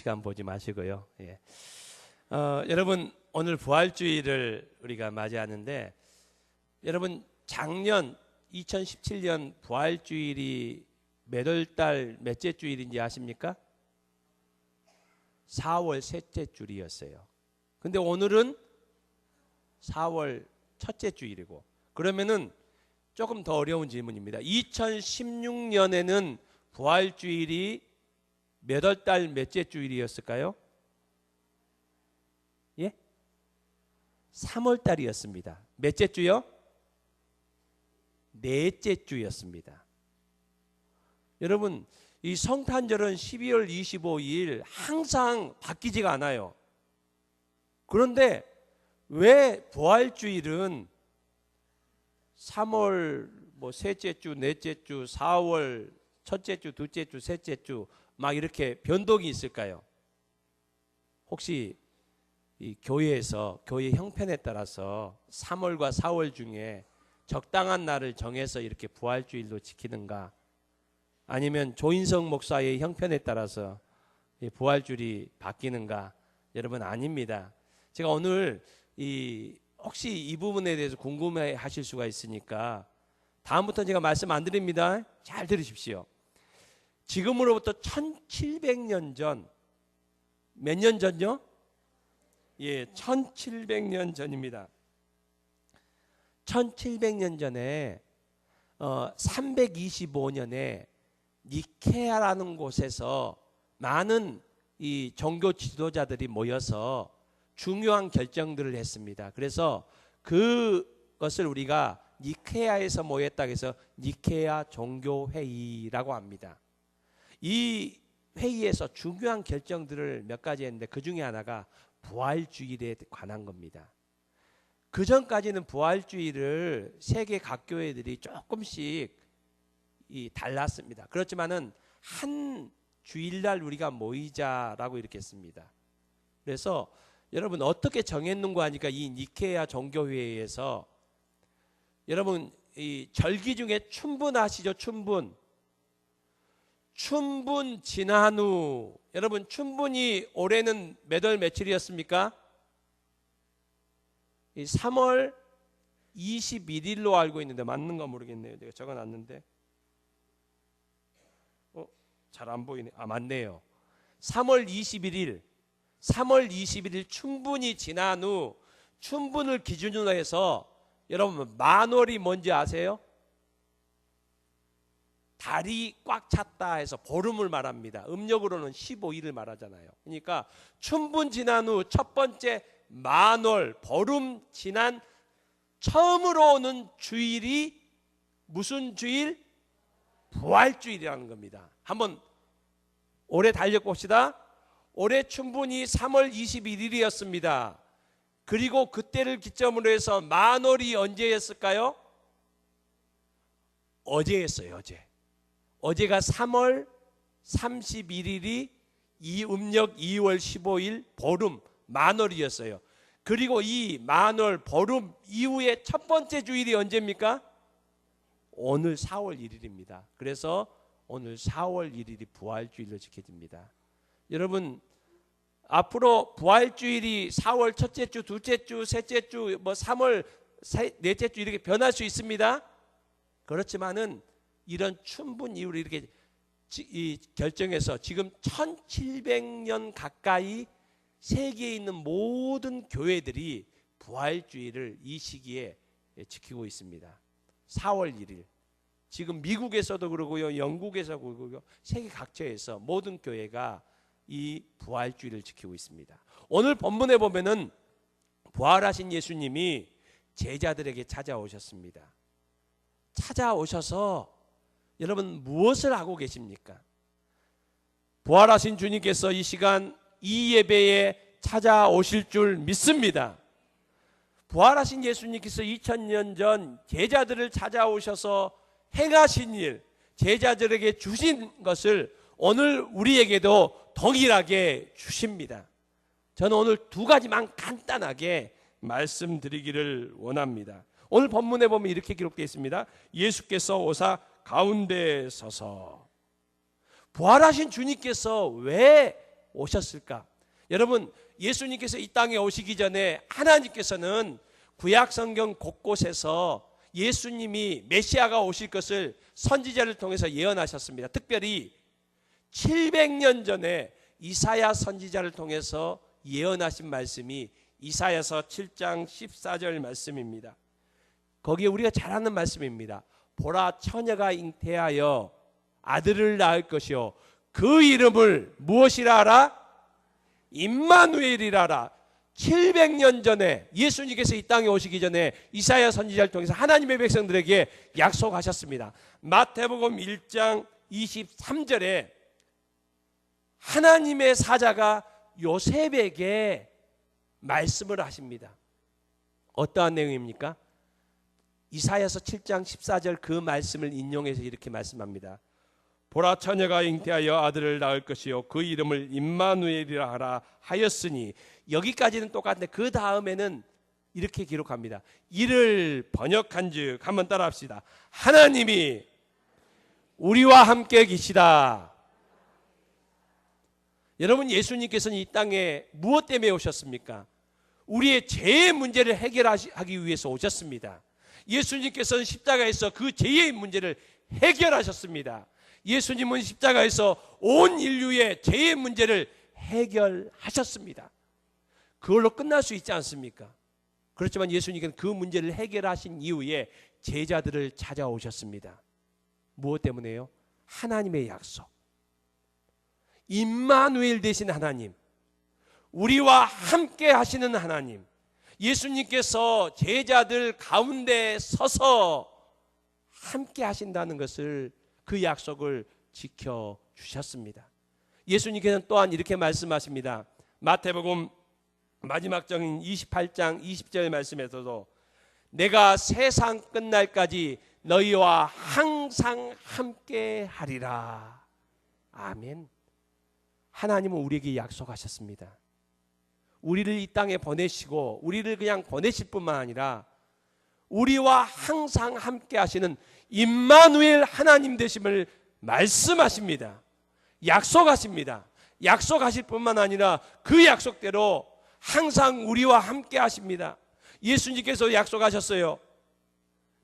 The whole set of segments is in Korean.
시간 보지 마시고요. 예. 여러분 오늘 부활주일을 우리가 맞이하는데 여러분 작년 2017년 부활주일이 몇 월달 몇째 주일인지 아십니까? 4월 셋째 주일이었어요. 근데 오늘은 4월 첫째 주일이고, 그러면은 조금 더 어려운 질문입니다. 2016년에는 부활주일이 몇 월달 몇째 주일이었을까요? 예? 3월 달이었습니다. 몇째 주요? 넷째 주였습니다. 여러분, 이 성탄절은 12월 25일 항상 바뀌지가 않아요. 그런데 왜 부활주일은 3월 셋째 주, 넷째 주, 4월 첫째 주, 둘째 주, 셋째 주 막 이렇게 변동이 있을까요? 혹시 이 교회에서 교회 형편에 따라서 3월과 4월 중에 적당한 날을 정해서 이렇게 부활주일로 지키는가? 아니면 조인성 목사의 형편에 따라서 부활주일이 바뀌는가? 여러분, 아닙니다. 제가 오늘 혹시 이 부분에 대해서 궁금해 하실 수가 있으니까 다음부터 제가 말씀 안 드립니다. 잘 들으십시오. 지금으로부터 1700년 전, 몇 년 전요? 예, 1700년 전입니다. 1700년 전에 325년에 니케아라는 곳에서 많은 이 종교 지도자들이 모여서 중요한 결정들을 했습니다. 그래서 그것을 우리가 니케아에서 모였다고 해서 니케아 종교회의라고 합니다. 이 회의에서 중요한 결정들을 몇 가지 했는데 그 중에 하나가 부활주일에 관한 겁니다. 그 전까지는 부활주일을 세계 각 교회들이 조금씩 달랐습니다. 그렇지만은 한 주일날 우리가 모이자라고 이렇게 했습니다. 그래서 여러분 어떻게 정했는가 하니까 이 니케아 종교회의에서 여러분 이 절기 중에 춘분 아시죠? 춘분 지난 후, 여러분 춘분이 올해는 몇 월 며칠이었습니까? 3월 21일로 알고 있는데 맞는가 모르겠네요. 제가 적어놨는데 잘 안 보이네. 맞네요. 3월 21일 춘분이 지난 후, 춘분을 기준으로 해서 여러분 만월이 뭔지 아세요? 달이 꽉 찼다 해서 보름을 말합니다. 음력으로는 15일을 말하잖아요. 그러니까 춘분 지난 후 첫 번째 만월, 보름 지난 처음으로 오는 주일이 무슨 주일? 부활주일이라는 겁니다. 한번 올해 달력 봅시다. 올해 춘분이 3월 21일이었습니다. 그리고 그때를 기점으로 해서 만월이 언제였을까요? 어제였어요. 어제가 3월 31일이 이 음력 2월 15일 보름 만월이었어요. 그리고 이 만월 보름 이후에 첫 번째 주일이 언제입니까? 오늘 4월 1일입니다. 그래서 오늘 4월 1일이 부활주일로 지켜집니다. 여러분 앞으로 부활주일이 4월 첫째 주, 둘째 주, 셋째 주, 3월 넷째 주 이렇게 변할 수 있습니다. 그렇지만은 이런 춘분 이후로 이렇게 결정해서 지금 1700년 가까이 세계에 있는 모든 교회들이 부활주일을 이 시기에 지키고 있습니다. 4월 1일. 지금 미국에서도 그러고요, 영국에서도 그러고요, 세계 각처에서 모든 교회가 이 부활주일을 지키고 있습니다. 오늘 본문에 보면은 부활하신 예수님이 제자들에게 찾아오셨습니다. 찾아오셔서 여러분 무엇을 하고 계십니까? 부활하신 주님께서 이 시간 이 예배에 찾아오실 줄 믿습니다. 부활하신 예수님께서 2000년 전 제자들을 찾아오셔서 행하신 일, 제자들에게 주신 것을 오늘 우리에게도 동일하게 주십니다. 저는 오늘 두 가지만 간단하게 말씀드리기를 원합니다. 오늘 본문에 보면 이렇게 기록되어 있습니다. 예수께서 오사 가운데 서서. 부활하신 주님께서 왜 오셨을까? 여러분, 예수님께서 이 땅에 오시기 전에 하나님께서는 구약 성경 곳곳에서 예수님이 메시아가 오실 것을 선지자를 통해서 예언하셨습니다. 특별히 700년 전에 이사야 선지자를 통해서 예언하신 말씀이 이사야서 7장 14절 말씀입니다. 거기에 우리가 잘 아는 말씀입니다. 보라, 처녀가 잉태하여 아들을 낳을 것이요 그 이름을 무엇이라 하라? 임마누엘이라 하라. 700년 전에 예수님께서 이 땅에 오시기 전에 이사야 선지자를 통해서 하나님의 백성들에게 약속하셨습니다. 마태복음 1장 23절에 하나님의 사자가 요셉에게 말씀을 하십니다. 어떠한 내용입니까? 이사야서 7장 14절 그 말씀을 인용해서 이렇게 말씀합니다. 보라, 처녀가 잉태하여 아들을 낳을 것이요 그 이름을 임마누엘이라 하라 하였으니, 여기까지는 똑같은데 그 다음에는 이렇게 기록합니다. 이를 번역한즉, 한번 따라합시다. 하나님이 우리와 함께 계시다. 여러분, 예수님께서는 이 땅에 무엇 때문에 오셨습니까? 우리의 죄의 문제를 해결하기 위해서 오셨습니다. 예수님께서는 십자가에서 그 죄의 문제를 해결하셨습니다. 예수님은 십자가에서 온 인류의 죄의 문제를 해결하셨습니다. 그걸로 끝날 수 있지 않습니까? 그렇지만 예수님께서는 그 문제를 해결하신 이후에 제자들을 찾아오셨습니다. 무엇 때문에요? 하나님의 약속. 임마누엘 되신 하나님, 우리와 함께 하시는 하나님, 예수님께서 제자들 가운데 서서 함께 하신다는 것을, 그 약속을 지켜주셨습니다. 예수님께서는 또한 이렇게 말씀하십니다. 마태복음 마지막 장인 28장 20절 말씀에서도 내가 세상 끝날까지 너희와 항상 함께 하리라. 아멘. 하나님은 우리에게 약속하셨습니다. 우리를 이 땅에 보내시고 우리를 그냥 보내실 뿐만 아니라 우리와 항상 함께 하시는 임마누엘 하나님 되심을 말씀하십니다. 약속하십니다. 약속하실 뿐만 아니라 그 약속대로 항상 우리와 함께 하십니다. 예수님께서 약속하셨어요.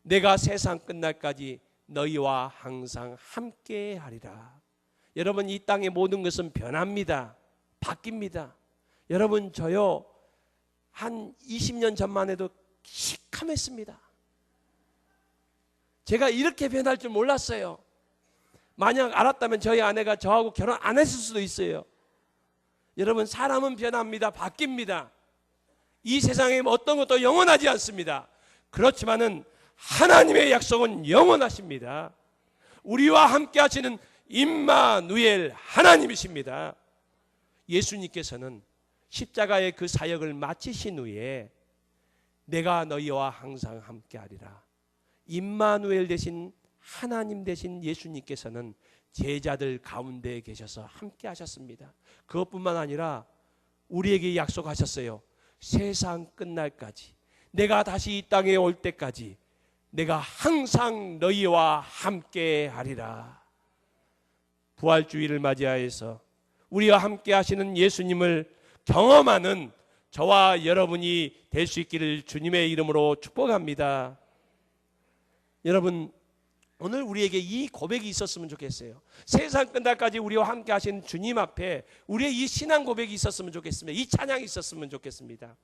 내가 세상 끝날까지 너희와 항상 함께 하리라. 여러분, 이 땅의 모든 것은 변합니다. 바뀝니다. 여러분, 저요 한 20년 전만 해도 시커맸습니다. 제가 이렇게 변할 줄 몰랐어요. 만약 알았다면 저희 아내가 저하고 결혼 안 했을 수도 있어요. 여러분, 사람은 변합니다. 바뀝니다. 이 세상에 어떤 것도 영원하지 않습니다. 그렇지만은 하나님의 약속은 영원하십니다. 우리와 함께 하시는 임마누엘 하나님이십니다. 예수님께서는 십자가의 그 사역을 마치신 후에 내가 너희와 항상 함께 하리라. 임마누엘 되신 하나님 되신 예수님께서는 제자들 가운데 계셔서 함께 하셨습니다. 그것뿐만 아니라 우리에게 약속하셨어요. 세상 끝날까지, 내가 다시 이 땅에 올 때까지 내가 항상 너희와 함께 하리라. 부활주의를 맞이하여서 우리와 함께 하시는 예수님을 경험하는 저와 여러분이 될 수 있기를 주님의 이름으로 축복합니다. 여러분, 오늘 우리에게 이 고백이 있었으면 좋겠어요. 세상 끝날까지 우리와 함께 하신 주님 앞에 우리의 이 신앙 고백이 있었으면 좋겠습니다. 이 찬양이 있었으면 좋겠습니다.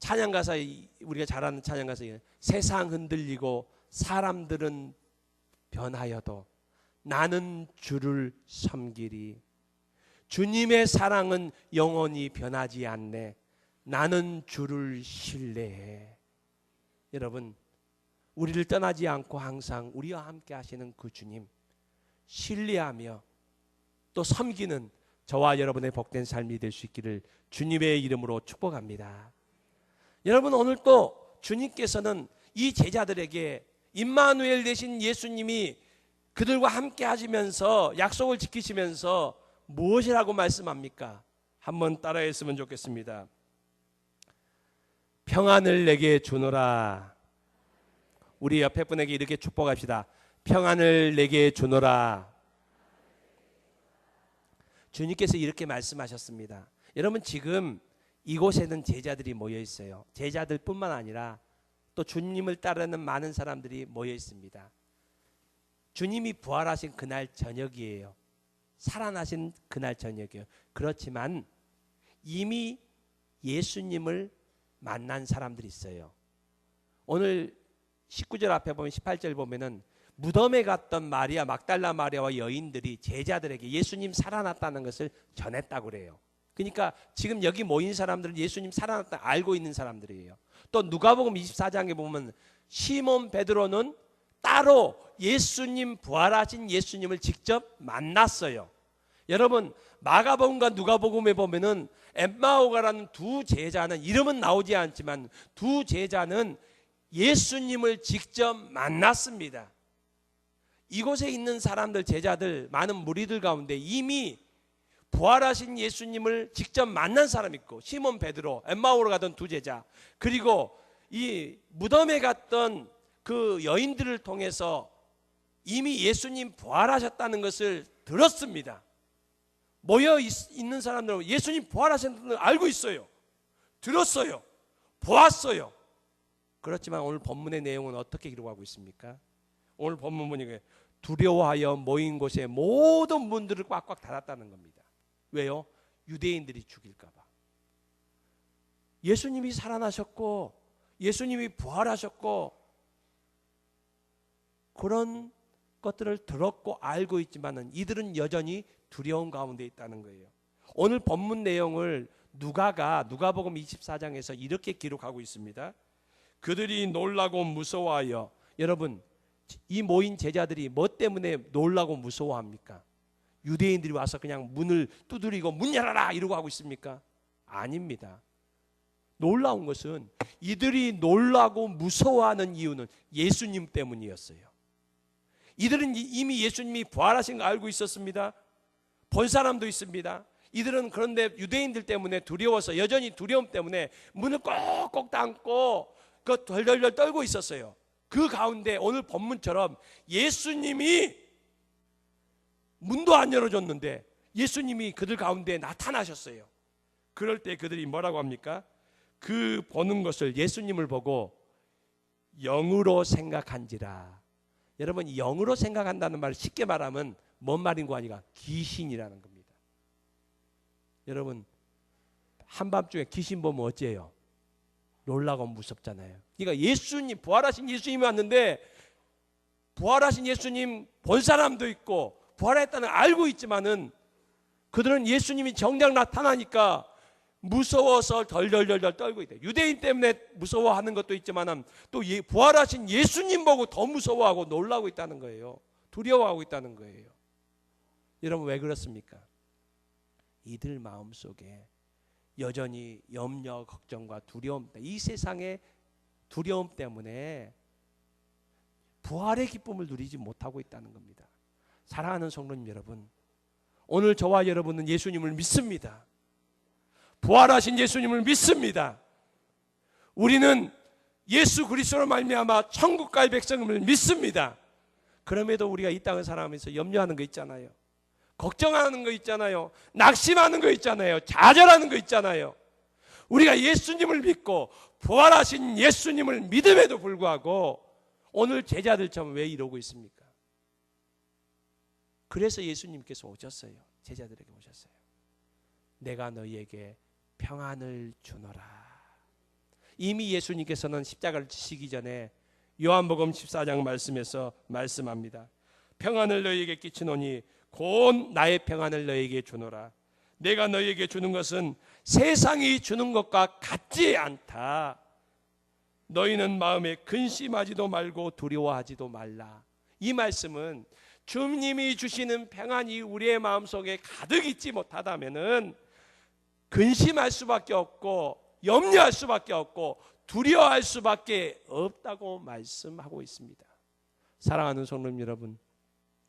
찬양 가사, 우리가 잘 아는 찬양 가사, 세상 흔들리고 사람들은 변하여도 나는 주를 섬기리. 주님의 사랑은 영원히 변하지 않네. 나는 주를 신뢰해. 여러분, 우리를 떠나지 않고 항상 우리와 함께 하시는 그 주님 신뢰하며 또 섬기는 저와 여러분의 복된 삶이 될 수 있기를 주님의 이름으로 축복합니다. 여러분, 오늘 또 주님께서는 이 제자들에게 임마누엘 되신 예수님이 그들과 함께 하시면서 약속을 지키시면서 무엇이라고 말씀합니까? 한번 따라했으면 좋겠습니다. 평안을 내게 주노라. 우리 옆에 분에게 이렇게 축복합시다. 평안을 내게 주노라. 주님께서 이렇게 말씀하셨습니다. 여러분, 지금 이곳에는 제자들이 모여 있어요. 제자들뿐만 아니라 또 주님을 따르는 많은 사람들이 모여 있습니다. 주님이 부활하신 그날 저녁이에요. 살아나신 그날 저녁이에요. 그렇지만 이미 예수님을 만난 사람들이 있어요. 오늘 19절 앞에 보면 18절 보면은 무덤에 갔던 마리아, 막달라 마리아와 여인들이 제자들에게 예수님 살아났다는 것을 전했다고 그래요. 그러니까 지금 여기 모인 사람들은 예수님 살아났다 알고 있는 사람들이에요. 또 누가복음 24장에 보면 시몬 베드로는 따로 예수님, 부활하신 예수님을 직접 만났어요. 여러분, 마가복음과 누가복음에 보면은 엠마오가라는 두 제자는, 이름은 나오지 않지만 두 제자는 예수님을 직접 만났습니다. 이곳에 있는 사람들, 제자들, 많은 무리들 가운데 이미 부활하신 예수님을 직접 만난 사람이 있고, 시몬 베드로, 엠마오로 가던 두 제자, 그리고 이 무덤에 갔던 그 여인들을 통해서 이미 예수님 부활하셨다는 것을 들었습니다. 모여 있는 사람들은 예수님 부활하셨다는 걸 알고 있어요. 들었어요. 보았어요. 그렇지만 오늘 본문의 내용은 어떻게 기록하고 있습니까? 오늘 본문 보니까 두려워하여 모인 곳에 모든 문들을 꽉꽉 닫았다는 겁니다. 왜요? 유대인들이 죽일까 봐. 예수님이 살아나셨고 예수님이 부활하셨고 그런 것들을 들었고 알고 있지만은 이들은 여전히 두려움 가운데 있다는 거예요. 오늘 본문 내용을 누가복음 24장에서 이렇게 기록하고 있습니다. 그들이 놀라고 무서워하여, 여러분, 이 모인 제자들이 뭐 때문에 놀라고 무서워합니까? 유대인들이 와서 그냥 문을 두드리고 문 열어라 이러고 하고 있습니까? 아닙니다. 놀라운 것은 이들이 놀라고 무서워하는 이유는 예수님 때문이었어요. 이들은 이미 예수님이 부활하신 거 알고 있었습니다. 본 사람도 있습니다. 이들은 그런데 유대인들 때문에 두려워서, 여전히 두려움 때문에 문을 꼭꼭 닫고 그 덜덜덜 떨고 있었어요. 그 가운데 오늘 본문처럼 예수님이 문도 안 열어줬는데 예수님이 그들 가운데 나타나셨어요. 그럴 때 그들이 뭐라고 합니까? 그 보는 것을, 예수님을 보고 영으로 생각한지라. 여러분, 영으로 생각한다는 말 쉽게 말하면 뭔 말인 거 아니까? 귀신이라는 겁니다. 여러분, 한밤중에 귀신 보면 어째요? 놀라고 무섭잖아요. 그러니까 예수님, 부활하신 예수님이 왔는데 부활하신 예수님 본 사람도 있고 부활했다는 알고 있지만은 그들은 예수님이 정작 나타나니까 무서워서 덜덜덜 떨고 있다. 유대인 때문에 무서워하는 것도 있지만 또 부활하신 예수님 보고 더 무서워하고 놀라고 있다는 거예요. 두려워하고 있다는 거예요. 여러분, 왜 그렇습니까? 이들 마음속에 여전히 염려, 걱정과 두려움, 이 세상의 두려움 때문에 부활의 기쁨을 누리지 못하고 있다는 겁니다. 사랑하는 성도님 여러분, 오늘 저와 여러분은 예수님을 믿습니다. 부활하신 예수님을 믿습니다. 우리는 예수 그리스도로 말미암아 천국 갈 백성임을 믿습니다. 그럼에도 우리가 이 땅을 살아가면서 염려하는 거 있잖아요. 걱정하는 거 있잖아요. 낙심하는 거 있잖아요. 좌절하는 거 있잖아요. 우리가 예수님을 믿고 부활하신 예수님을 믿음에도 불구하고 오늘 제자들처럼 왜 이러고 있습니까? 그래서 예수님께서 오셨어요. 제자들에게 오셨어요. 내가 너희에게 평안을 주노라. 이미 예수님께서는 십자가를 지시기 전에 요한복음 14장 말씀에서 말씀합니다. 평안을 너희에게 끼치노니 곧 나의 평안을 너희에게 주노라. 내가 너희에게 주는 것은 세상이 주는 것과 같지 않다. 너희는 마음에 근심하지도 말고 두려워하지도 말라. 이 말씀은 주님이 주시는 평안이 우리의 마음속에 가득 있지 못하다면은 근심할 수밖에 없고 염려할 수밖에 없고 두려워할 수밖에 없다고 말씀하고 있습니다. 사랑하는 성도님 여러분,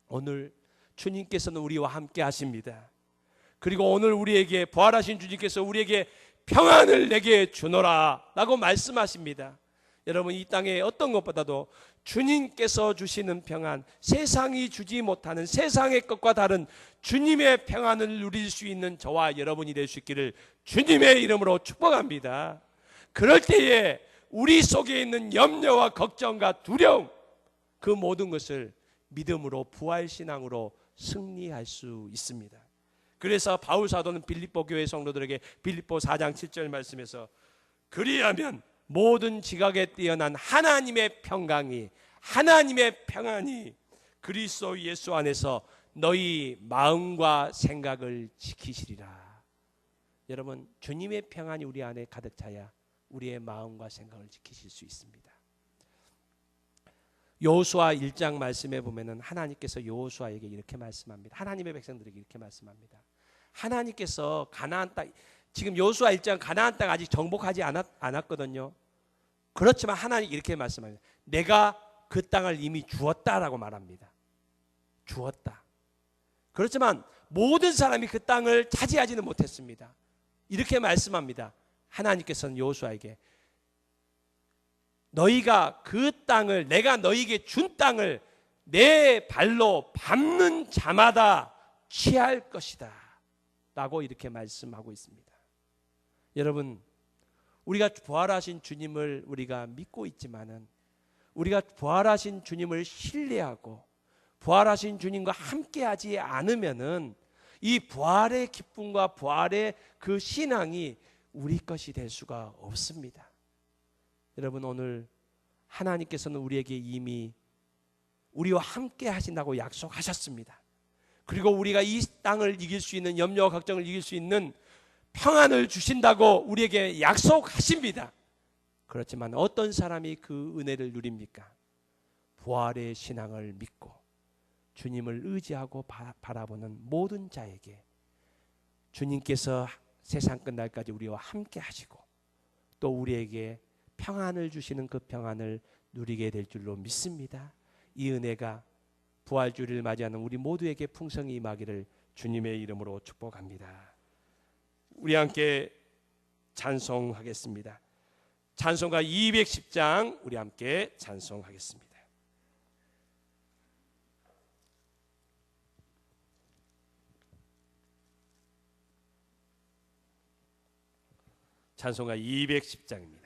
오늘 주님께서는 우리와 함께 하십니다. 그리고 오늘 우리에게 부활하신 주님께서 우리에게 평안을 내게 주노라 라고 말씀하십니다. 여러분, 이 땅에 어떤 것보다도 주님께서 주시는 평안, 세상이 주지 못하는 세상의 것과 다른 주님의 평안을 누릴 수 있는 저와 여러분이 될 수 있기를 주님의 이름으로 축복합니다. 그럴 때에 우리 속에 있는 염려와 걱정과 두려움, 그 모든 것을 믿음으로, 부활신앙으로 승리할 수 있습니다. 그래서 바울 사도는 빌립보 교회 성도들에게 빌립보 4장 7절 말씀에서 그리하면 모든 지각에 뛰어난 하나님의 평강이, 하나님의 평안이 그리스도 예수 안에서 너희 마음과 생각을 지키시리라. 여러분, 주님의 평안이 우리 안에 가득 차야 우리의 마음과 생각을 지키실 수 있습니다. 여호수아 1장 말씀에 보면은 하나님께서 여호수아에게 이렇게 말씀합니다. 하나님의 백성들에게 이렇게 말씀합니다. 하나님께서 가나안 땅, 지금 여호수아 1장 가나안 땅 아직 정복하지 않았거든요. 그렇지만 하나님 이렇게 말씀합니다. 내가 그 땅을 이미 주었다라고 말합니다. 주었다. 그렇지만 모든 사람이 그 땅을 차지하지는 못했습니다. 이렇게 말씀합니다. 하나님께서는 여호수아에게 너희가 그 땅을, 내가 너희에게 준 땅을 내 발로 밟는 자마다 취할 것이다 라고 이렇게 말씀하고 있습니다. 여러분, 우리가 부활하신 주님을 우리가 믿고 있지만은, 우리가 부활하신 주님을 신뢰하고 부활하신 주님과 함께하지 않으면은 이 부활의 기쁨과 부활의 그 신앙이 우리 것이 될 수가 없습니다. 여러분, 오늘 하나님께서는 우리에게 이미 우리와 함께 하신다고 약속하셨습니다. 그리고 우리가 이 땅을 이길 수 있는, 염려와 걱정을 이길 수 있는 평안을 주신다고 우리에게 약속하십니다. 그렇지만 어떤 사람이 그 은혜를 누립니까? 부활의 신앙을 믿고 주님을 의지하고 바라보는 모든 자에게 주님께서 세상 끝날까지 우리와 함께 하시고 또 우리에게 평안을 주시는 그 평안을 누리게 될 줄로 믿습니다. 이 은혜가 부활주일을 맞이하는 우리 모두에게 풍성히 임하기를 주님의 이름으로 축복합니다. 우리 함께 찬송하겠습니다. 찬송가 210장 우리 함께 찬송하겠습니다. 찬송가 210장입니다.